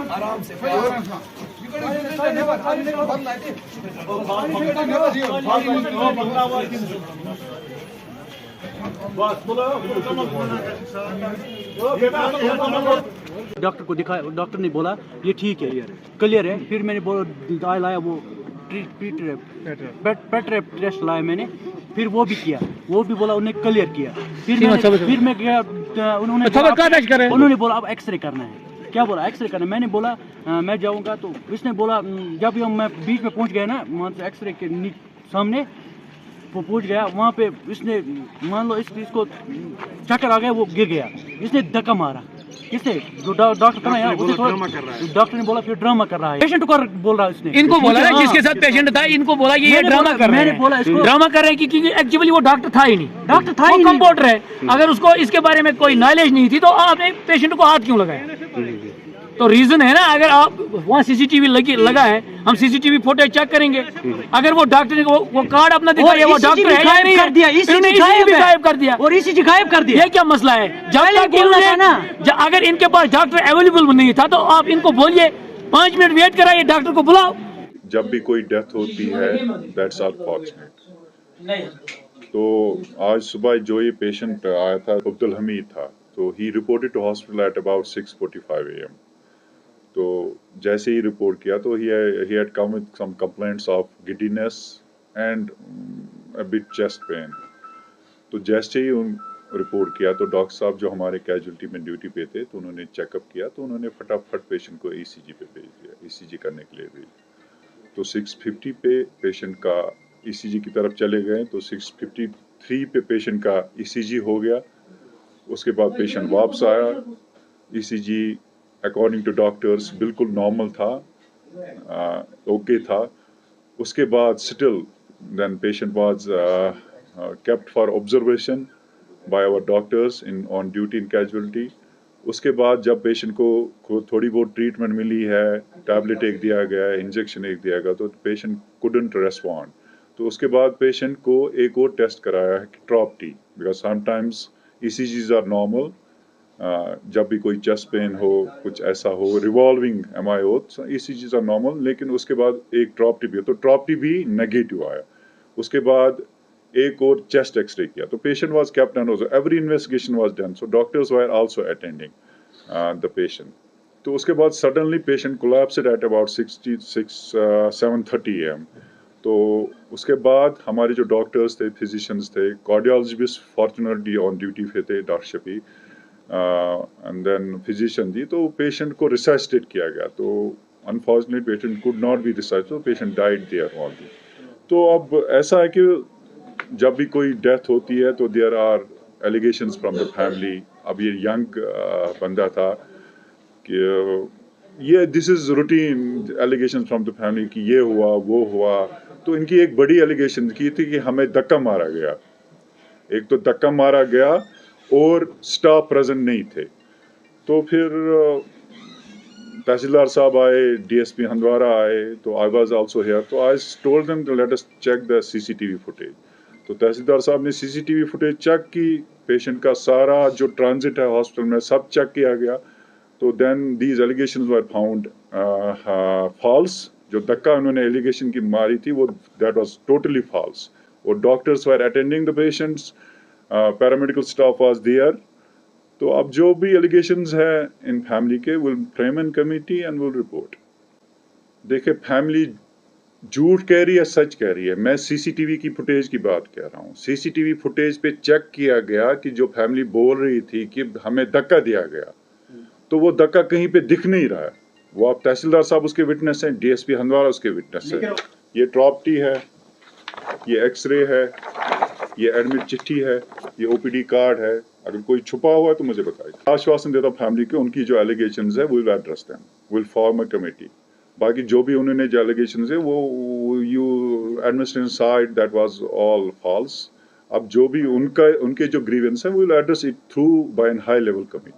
आराम से डॉक्टर को दिखाया, डॉक्टर ने बोला ये ठीक है, क्लियर है। फिर मैंने बोला दवाई लाया, वो पेट रैप टेस्ट लाया मैंने, फिर वो भी किया, वो भी बोला उन्हें क्लियर किया। फिर मैं गया, उन्होंने बोला अब एक्सरे करना है। क्या बोला एक्सरे करना है? मैंने बोला मैं जाऊंगा। तो इसने बोला जब मैं बीच में पहुंच गया ना, एक्सरे के सामने वो पहुंच गया, वहाँ पे इसने मान लो इसको चक्कर आ गया, वो गिर गया, इसने धक्का मारा। किसने? जो डॉक्टर था ना यहाँ, डॉक्टर ने बोला फिर ड्रामा कर रहा है, पेशेंट को बोल रहा है इसने। इनको बोला ना जिसके साथ पेशेंट था, इनको बोला ये ड्रामा कर रहे हैं। मैंने बोला इसको ड्रामा कर रहे हैं क्योंकि एक्चुअली वो डॉक्टर था ही नहीं, डॉक्टर था वो ही कंपाउंडर है। अगर उसको इसके बारे में कोई नॉलेज नहीं थी तो आपने पेशेंट को हाथ क्यों लगाया? तो रीजन है ना, अगर आप वहाँ सीसीटीवी लगा है, हम सीसीटीवी फुटेज चेक करेंगे। अगर वो डॉक्टर ने वो कार्ड अपना दिखाया, वो डॉक्टर है या नहीं है, इन्होंने ECG गायब कर दिया और ECG गायब कर दिया। ये क्या मसला है? जब तक इन्होंने, अगर इनके पास डॉक्टर अवेलेबल नहीं था तो आप इनको बोलिए 5 मिनट वेट कराइए, डॉक्टर को बुलाओ। जब भी कोई डेथ होती है दैट्स अनफॉर्चुनेट। तो आज सुबह जो ये पेशेंट आया था, अब्दुल हमीद था, तो ही reported to hospital at about 6:45 AM। तो जैसे ही रिपोर्ट किया तो he had come with some complaints of giddiness and a bit chest pain। तो जैसे ही रिपोर्ट किया तो डॉक्टर साहब जो हमारे कैजुअल्टी में ड्यूटी पे थे, तो उन्होंने चेकअप किया, तो उन्होंने फटाफट पेशेंट को ECG पे भेज दिया, ECG करने के लिए भेज। तो 6:50 पे पेशेंट का ECG की तरफ चले गए, तो 6:53 पे पेशेंट का ECG हो गया। उसके बाद पेशेंट वापस आया, ECG अकॉर्डिंग टू डॉक्टर्स बिल्कुल नॉर्मल था, ओके था। उसके बाद still then patient was kept for observation by our doctors in on duty in casualty. उसके बाद जब पेशेंट को थोड़ी बहुत ट्रीटमेंट मिली है, टैबलेट एक दिया गया, इंजेक्शन एक दिया गया, तो पेशेंट कुडंट रेस्पॉन्ड। तो उसके बाद पेशेंट को एक और टेस्ट कराया है, trop T, because sometimes ECGs are normal. जब भी कोई चेस्ट पेन हो, कुछ ऐसा हो, रिवॉल्विंग MI हो, ECGs आर नॉर्मल, लेकिन उसके बाद एक ट्रॉप टी भी, तो ट्रॉप टी भी नेगेटिव आया। उसके बाद एक और चेस्ट एक्सरे किया, तो patient was kept under, every investigation was done, so doctors were also attending the patient. तो उसके बाद suddenly patient collapsed at about 7:30 AM। तो उसके बाद हमारे जो डॉक्टर्स थे, फिजिशियंस थे, कार्डियोलॉजिस्ट फॉर्चुनेटली ऑन ड्यूटी पे थे, doctor Shafi and then physician ji. तो पेशेंट को रिससिटेट किया गया, तो unfortunate patient could not be resuscitated, तो पेशेंट डाइड देयर ऑलरेडी। तो अब ऐसा है कि जब भी कोई डेथ होती है तो there are allegations from the family. अब ये यंग बंदा था कि ये this is routine allegation from the family कि ये हुआ वो हुआ। तो इनकी एक बड़ी एलिगेशन की थी कि हमें धक्का मारा गया। एक तो धक्का मारा गया और स्टाफ प्रेजेंट नहीं थे। तो फिर तहसीलदार साहब आए, DSP हंदवारा आए, तो आई वाज आल्सो हियर। तो I told them to let us check the CCTV footage. तो तहसीलदार साहब ने CCTV फुटेज चेक की, पेशेंट का सारा जो ट्रांजिट है हॉस्पिटल में सब चेक किया गया। तो then these allegations were found false. जो धक्का उन्होंने एलिगेशन की मारी थी वो दैट वाज टोटली फॉल्स। और doctors were attending the patients, paramedical staff was there. तो अब जो भी एलिगेशंस है इन फैमिली के, will frame an committee and will report. देखिए, फैमिली झूठ कह रही है, सच कह रही है। मैं CCTV की फुटेज की बात कह रहा हूँ। CCTV फुटेज पे चेक किया गया कि जो फैमिली बोल रही थी कि हमें धक्का दिया गया, तो वो धक्का कहीं पे दिख नहीं रहा है। वो आप तहसीलदार साहब उसके विटनेस हैं, DSP हंदवारा उसके विटनेस है। ये ट्रॉप टी है, ये एक्सरे है, ये एडमिट चिट्ठी है, ये OPD कार्ड है। अगर कोई छुपा हुआ है तो मुझे बताइए। आश्वासन देता हूं फैमिली को, उनकी जो एलिगेशंस है we will address them, will form a committee. बाकी जो भी उन्होंने जो एलिगेशंस है वो you administration side that was all false. अब जो भी उनके जो ग्रीवेंस है we will address it through by an high level committee.